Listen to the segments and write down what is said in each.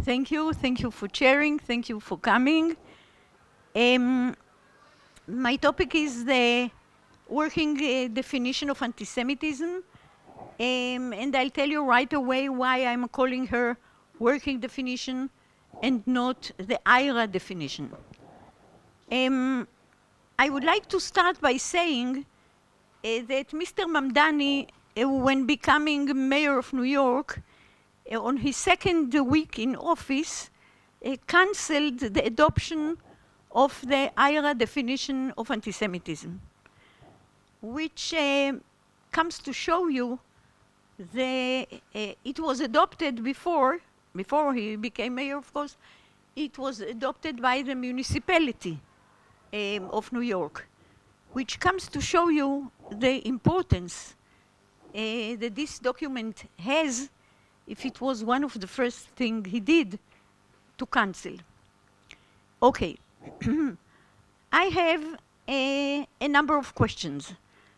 Thank you for sharing, thank you for coming. My topic is the working definition of antisemitism, and I'll tell you right away why I'm calling her working definition and not the IHRA definition. I would like to start by saying that Mr. Mamdani, when becoming mayor of New York, on his second week in office, cancelled the adoption of the IHRA definition of antisemitism, which comes to show you that it was adopted before he became mayor, of course. It was adopted by the municipality of New York, which comes to show you the importance that this document has, if it was one of the first things he did to cancel. Okay, I have a number of questions.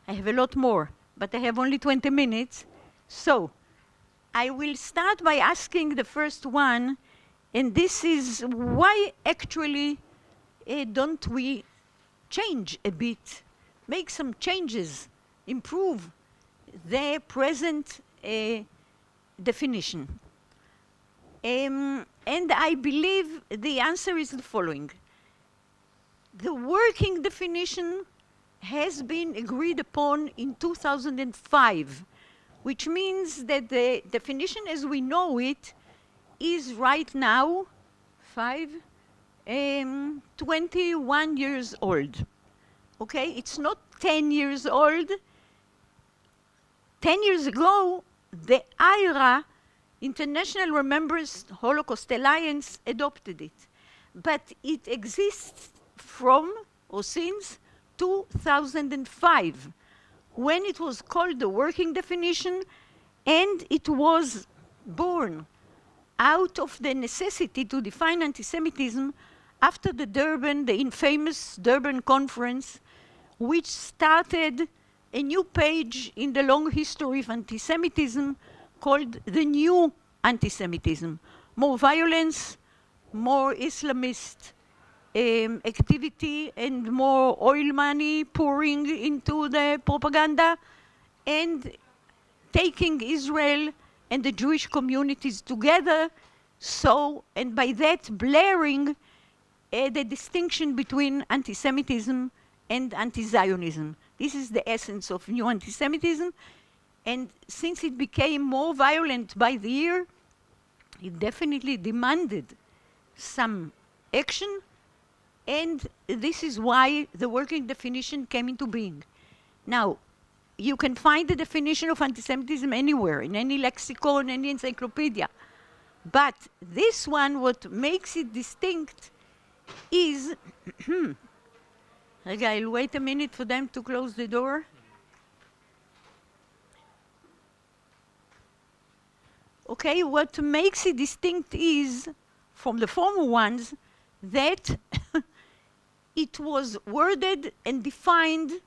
I have a lot more, but I have only 20 minutes. So I will start by asking the first one, and this is why actually don't we change a bit, make some changes, improve the present definition. And I believe the answer is the following. The working definition has been agreed upon in 2005, which means that the definition as we know it is right now 21 years old. Okay, it's not 10 years old. 10 years ago, the IHRA, International Remembrance Holocaust Alliance, adopted it. But it exists from or since 2005, when it was called the working definition, and it was born out of the necessity to define antisemitism after the infamous Durban conference, which started a new page in the long history of antisemitism called the new antisemitism. More violence, more Islamist activity, and more oil money pouring into the propaganda, and taking Israel and the Jewish communities together, and by that blaring the distinction between antisemitism and anti-Zionism. This is the essence of new antisemitism, and since it became more violent by the year, it definitely demanded some action, and this is why the working definition came into being. Now, you can find the definition of antisemitism anywhere, in any lexicon, any encyclopedia. But this one, what makes it distinct is, I'll wait a minute for them to close the door. Okay, what makes it distinct is, from the former ones, that it was worded and defined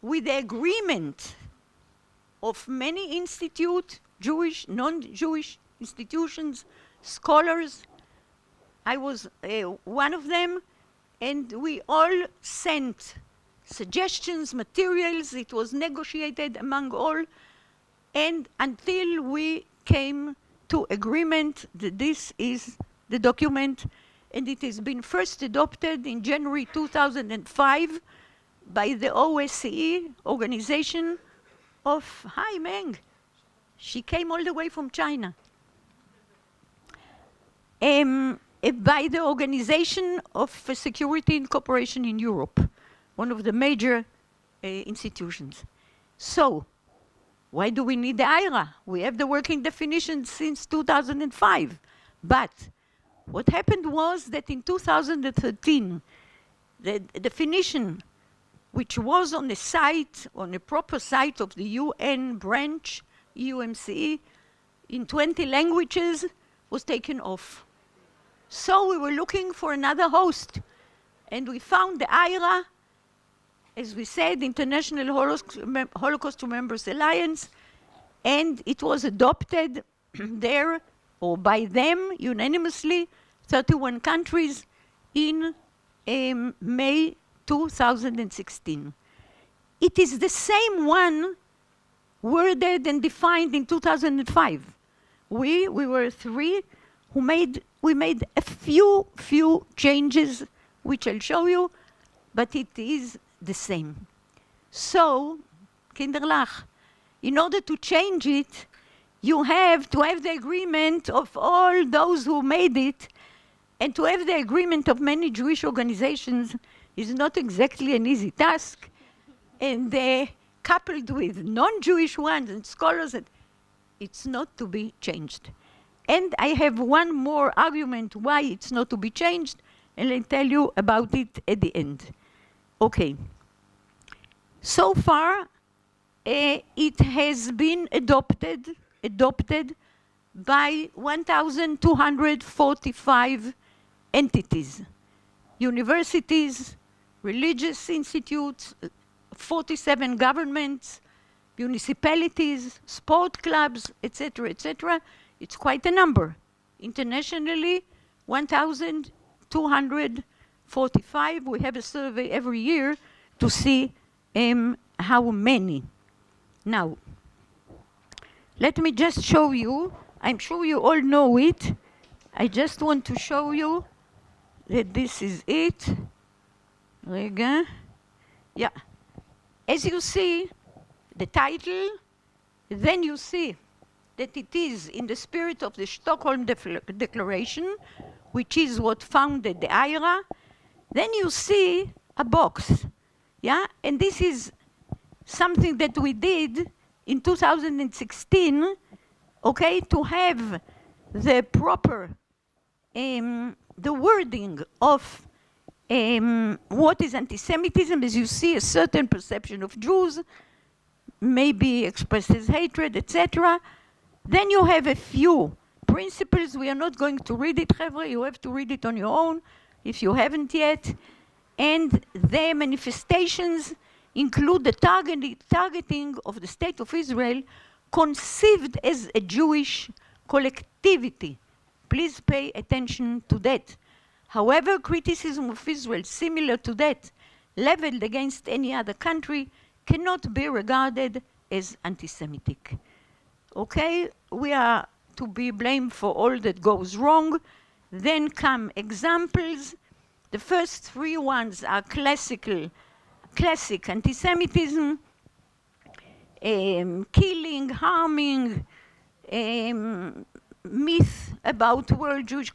with the agreement of many institutes, Jewish, non-Jewish institutions, scholars. I was one of them, and we all sent suggestions, materials. It was negotiated among all, and until we came to agreement that this is the document, and it has been first adopted in January 2005 by the OSCE, Organization of, hi Meng, she came all the way from China. By the Organization of Security and Cooperation in Europe, one of the major institutions. So, why do we need the IHRA? We have the working definition since 2005. But what happened was that in 2013, the definition, which was on the site, on a proper site of the UN branch, EUMCE, in 20 languages, was taken off. So we were looking for another host, and we found the IHRA, as we said, International Holocaust Remembrance Alliance, and it was adopted there or by them unanimously, 31 countries in May 2016. It is the same one worded and defined in 2005. We were three who made a few changes, which I'll show you, but it is the same. So, Kinderlach, in order to change it, you have to have the agreement of all those who made it, and to have the agreement of many Jewish organizations is not exactly an easy task. And coupled with non-Jewish ones and scholars, it's not to be changed. And I have one more argument why it's not to be changed, and I'll tell you about it at the end. Okay. So far, it has been adopted by 1,245 entities, universities, religious institutes, 47 governments, municipalities, sport clubs, etc., etc. It's quite a number. Internationally, 1,245. We have a survey every year to see how many. Now, let me just show you. I'm sure you all know it. I just want to show you that this is it. Rega. Yeah. As you see, the title, then you see that it is in the spirit of the Stockholm Declaration, which is what founded the IHRA. Then you see a box, yeah? And this is something that we did in 2016, okay, to have the proper, the wording of what is anti-Semitism. As you see, a certain perception of Jews, maybe expresses hatred, etc. Then you have a few principles. We are not going to read it, Chevra. You have to read it on your own if you haven't yet. And the manifestations include the targeting of the State of Israel conceived as a Jewish collectivity. Please pay attention to that. However, criticism of Israel similar to that leveled against any other country cannot be regarded as anti-Semitic. Okay, we are to be blamed for all that goes wrong. Then come examples. The first three ones are classic anti-Semitism, killing, harming, myth about world Jewish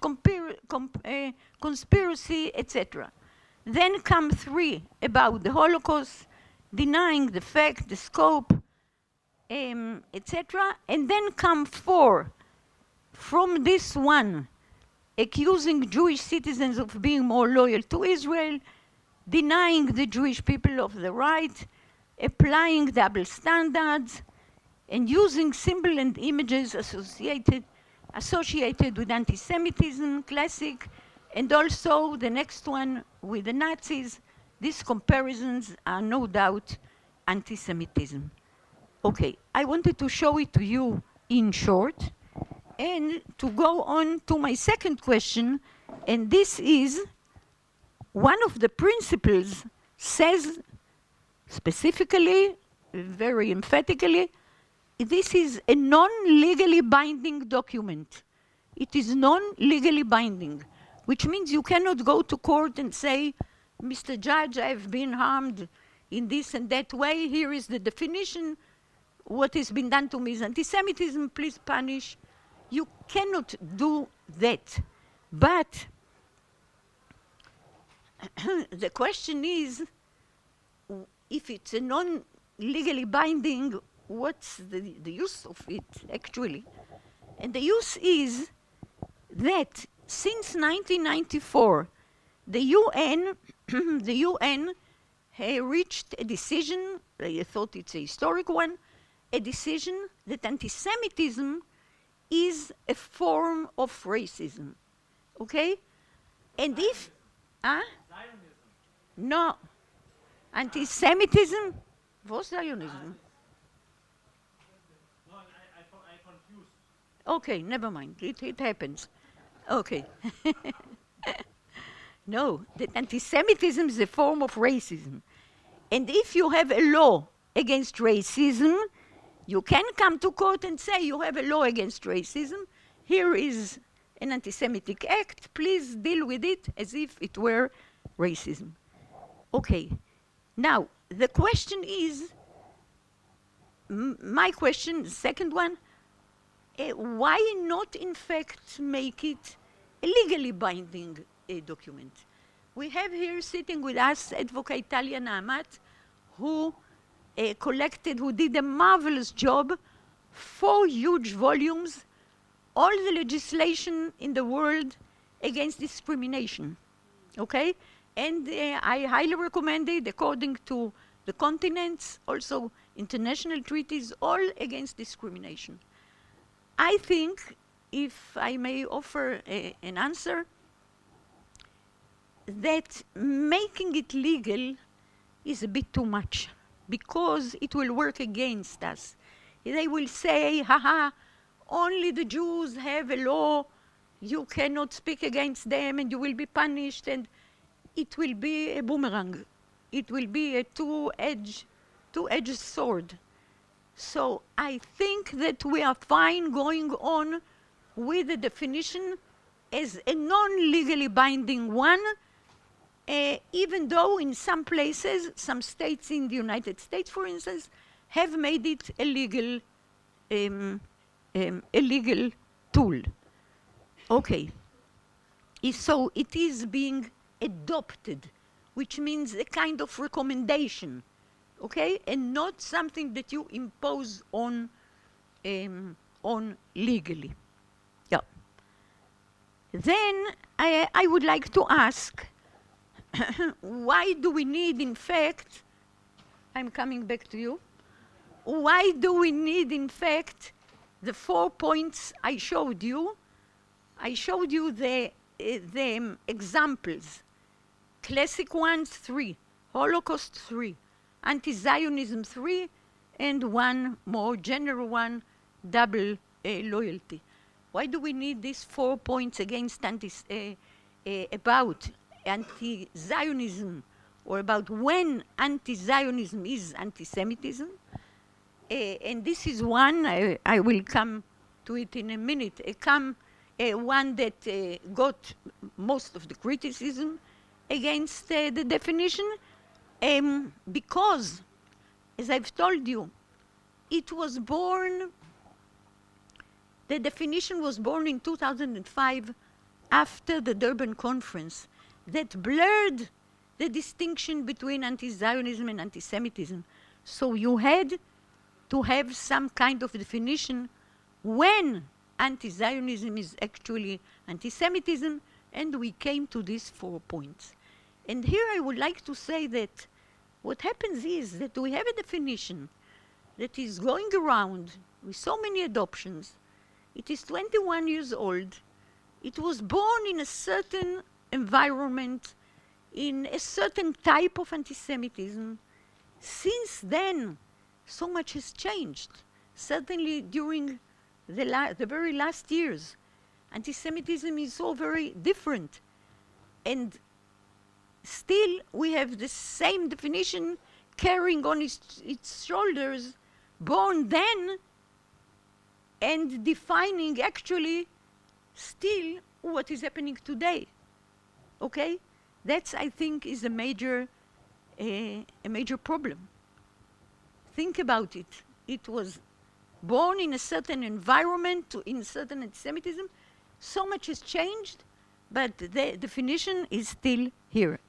conspiracy, etc. Then come three about the Holocaust, denying the fact, the scope, etc. And then come four from this one, accusing Jewish citizens of being more loyal to Israel, denying the Jewish people of the right, applying double standards, and using symbols and images associated with anti-Semitism, classic, and also the next one with the Nazis. These comparisons are no doubt anti-Semitism. Okay, I wanted to show it to you in short, and to go on to my second question, and this is one of the principles says specifically, very emphatically, this is a non-legally binding document. It is non-legally binding, which means you cannot go to court and say, Mr. Judge, I've been harmed in this and that way. Here is the definition. What has been done to me is anti-Semitism. Please punish. You cannot do that. But the question is, if it's a non-legally binding, what's the use of it, actually? And the use is that since 1994, the UN, reached a decision, I thought it's a historic one, a decision that anti-Semitism is a form of racism, okay? And if, no, anti-Semitism, was Zionism? No, I confused. Okay, never mind. It happens. Okay. No, that anti-Semitism is a form of racism. And if you have a law against racism, you can come to court and say you have a law against racism. Here is an anti-Semitic act. Please deal with it as if it were racism. Okay. Now, the question is, my question, the second one, why not in fact make it a legally binding document? We have here sitting with us Advocate Talia Naamat, who who did a marvelous job, 4 huge volumes, all the legislation in the world against discrimination, okay? And I highly recommend it according to the continents, also international treaties, all against discrimination. I think, if I may offer an answer, that making it legal is a bit too much, because it will work against us. They will say, haha, only the Jews have a law, you cannot speak against them and you will be punished, and it will be a boomerang. It will be a two-edged sword. So I think that we are fine going on with the definition as a non-legally binding one, even though in some places, some states in the United States, for instance, have made it a legal tool. Okay. So it is being adopted, which means a kind of recommendation, okay, and not something that you impose on legally. Yeah. Then I would like to ask, why do we need, in fact, I'm coming back to you, why do we need, in fact, the 4 points I showed you? I showed you the examples. Classic ones, 3. Holocaust, 3. Anti-Zionism, 3. And one more general one, double loyalty. Why do we need these 4 points against about anti-Zionism, or about when anti-Zionism is anti-Semitism? And this is one, I will come to it in a minute, one that got most of the criticism against the definition, because, as I've told you, it was born, the definition was born in 2005 after the Durban Conference that blurred the distinction between anti-Zionism and anti-Semitism. So you had to have some kind of definition when anti-Zionism is actually anti-Semitism, and we came to these 4 points. And here I would like to say that what happens is that we have a definition that is going around with so many adoptions. It is 21 years old. It was born in a certain environment, in a certain type of anti-Semitism. Since then, so much has changed. Certainly during the very last years, anti-Semitism is so very different. And still we have the same definition carrying on its shoulders, born then, and defining actually still what is happening today. Okay? That's, I think, is a major problem. Think about it. It was born in a certain environment, in certain anti-Semitism. So much has changed, but the definition is still here.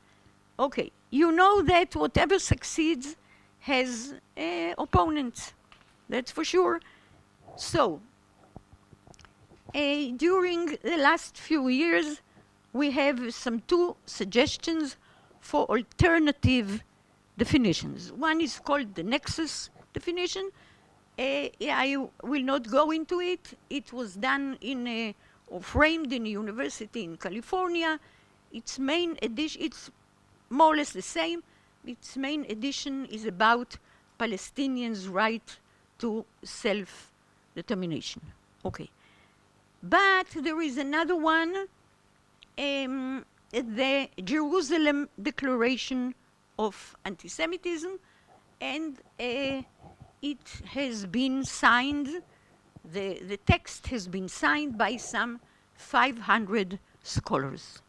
Okay, you know that whatever succeeds has opponents. That's for sure. So, during the last few years, we have some 2 suggestions for alternative definitions. One is called the nexus definition. I will not go into it. It was done or framed in a university in California. Its main edition, it's more or less the same. Its main edition is about Palestinians' right to self-determination. Okay. But there is another one, the Jerusalem Declaration of Antisemitism, and it has been signed, the text has been signed by some 500 scholars.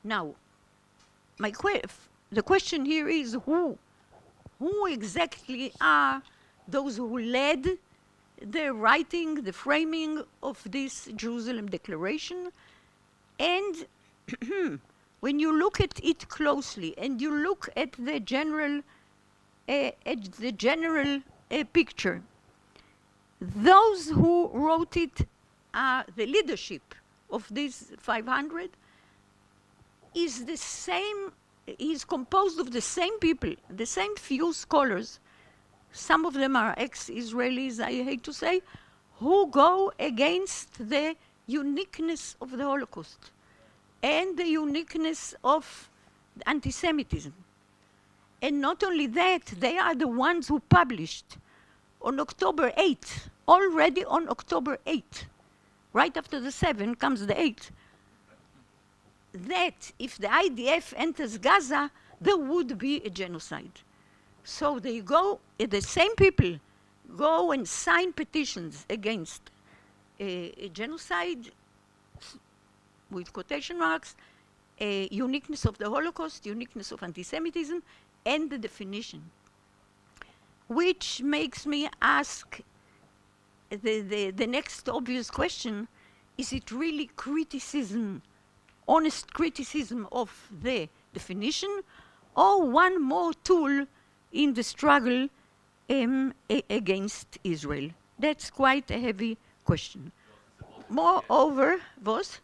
Now, the question here is who exactly are those who led the writing, the framing of this Jerusalem Declaration? And when you look at it closely and you look at the general picture, those who wrote it, the leadership of these 500 is the same, is composed of the same people, the same few scholars. Some of them are ex-Israelis, I hate to say, who go against the uniqueness of the Holocaust and the uniqueness of anti-Semitism. And not only that, they are the ones who published on October 8th, already on October 8th, right after the 7th comes the 8th, that if the IDF enters Gaza, there would be a genocide. So they go, the same people go and sign petitions against a genocide, with quotation marks, uniqueness of the Holocaust, uniqueness of anti-Semitism, and the definition. Which makes me ask the next obvious question, is it really criticism, honest criticism of the definition, or one more tool in the struggle against Israel? That's quite a heavy question. Moreover, was?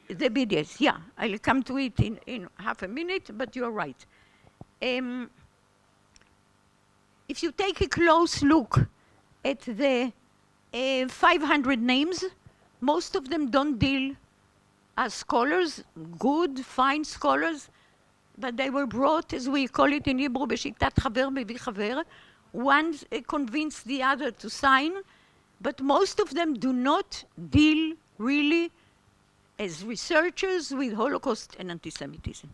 The BDS, yeah. I'll come to it in half a minute, but you're right. If you take a close look at the 500 names, most of them don't deal as scholars, good, fine scholars, but they were brought, as we call it in Hebrew, בשיטת חבר מביא חבר. One convinced the other to sign, but most of them do not deal really as researchers with Holocaust and anti-Semitism.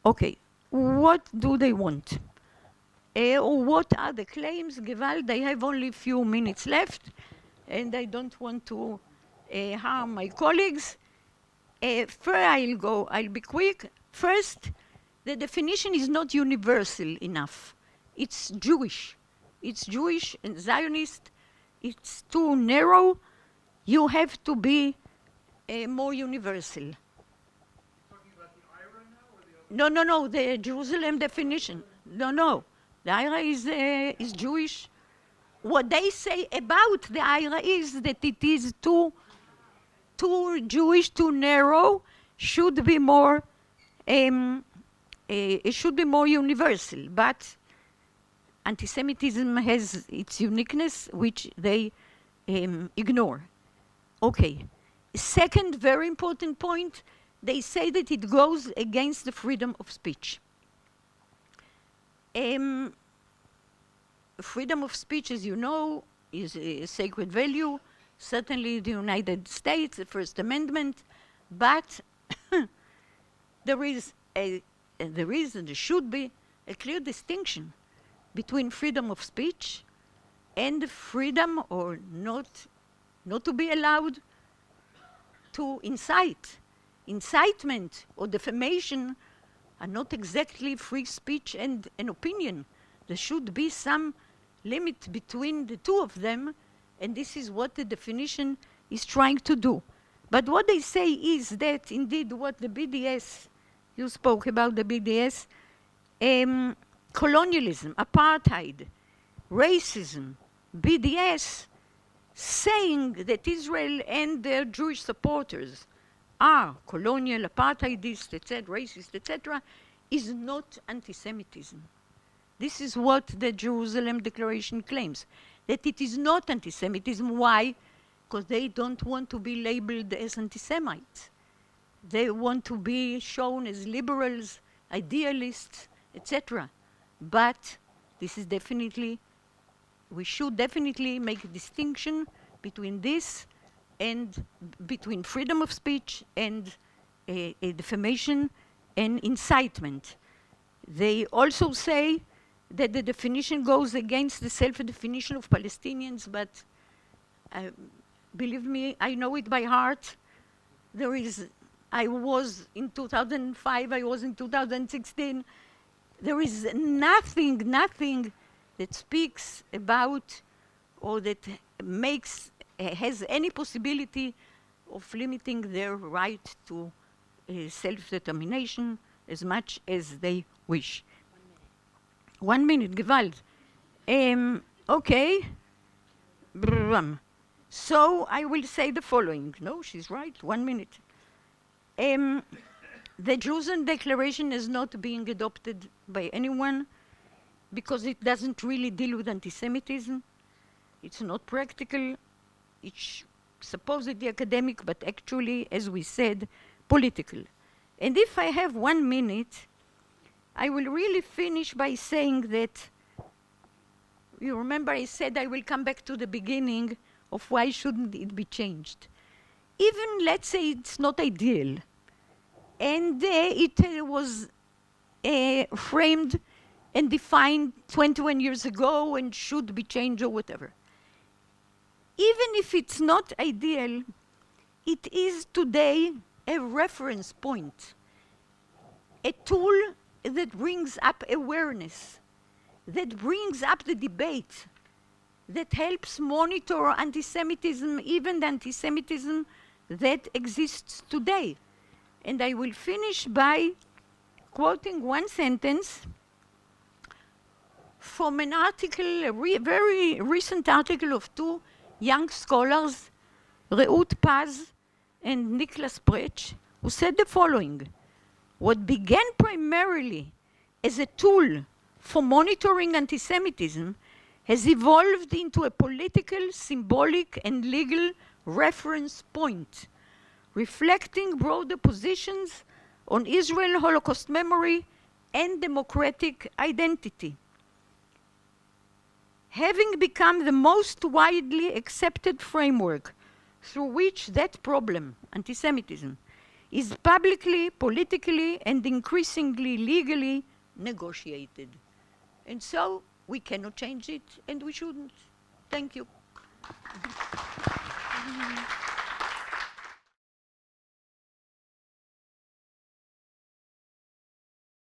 Okay, what do they want? What are the claims? Gewalt, I have only a few minutes left, and I don't want to harm my colleagues. I'll be quick. First, the definition is not universal enough. It's Jewish. It's Jewish and Zionist. It's too narrow. You have to be more universal. Talking about the IHRA now, or the other? No, the Jerusalem definition. No. The IHRA is Jewish. What they say about the IHRA is that it is too Jewish, too narrow, should be more, it should be more universal. But anti-Semitism has its uniqueness, which they ignore. Okay. Second very important point, they say that it goes against the freedom of speech. Freedom of speech, as you know, is a sacred value, certainly the United States, the First Amendment, but there should be a clear distinction between freedom of speech and freedom or not to be allowed to incite. Incitement or defamation are not exactly free speech and an opinion. There should be some limit between the two of them, and this is what the definition is trying to do. But what they say is that indeed what the BDS, you spoke about the BDS, colonialism, apartheid, racism, BDS, saying that Israel and their Jewish supporters are colonial, apartheidist, etc., racist, etc., is not anti-Semitism. This is what the Jerusalem Declaration claims, that it is not anti-Semitism. Why? Because they don't want to be labeled as anti-Semites. They want to be shown as liberals, idealists, etc. But this is definitely, we should definitely make a distinction between this and between freedom of speech and defamation and incitement. They also say that the definition goes against the self-definition of Palestinians, but believe me, I know it by heart. I was in 2005, I was in 2016. There is nothing that speaks about or that has any possibility of limiting their right to self-determination as much as they wish. 1 minute, Gewalt. Okay. So I will say the following. No, she's right, 1 minute. The Jerusalem Declaration is not being adopted by anyone because it doesn't really deal with anti-Semitism. It's not practical. It's supposedly academic, but actually, as we said, political. And if I have 1 minute, I will really finish by saying that, you remember I said I will come back to the beginning of why shouldn't it be changed. Even, let's say, it's not ideal, and it was framed and defined 21 years ago and should be changed or whatever. Even if it's not ideal, it is today a reference point, a tool that brings up awareness, that brings up the debate, that helps monitor anti-Semitism, even the anti-Semitism that exists today. And I will finish by quoting one sentence from an article, a very recent article of two young scholars, Reut Paz and Niklas Prech, who said the following: what began primarily as a tool for monitoring anti-Semitism has evolved into a political, symbolic, and legal reference point, reflecting broader positions on Israel Holocaust memory and democratic identity. Having become the most widely accepted framework through which that problem, anti-Semitism, is publicly, politically, and increasingly legally negotiated. And so we cannot change it, and we shouldn't. Thank you.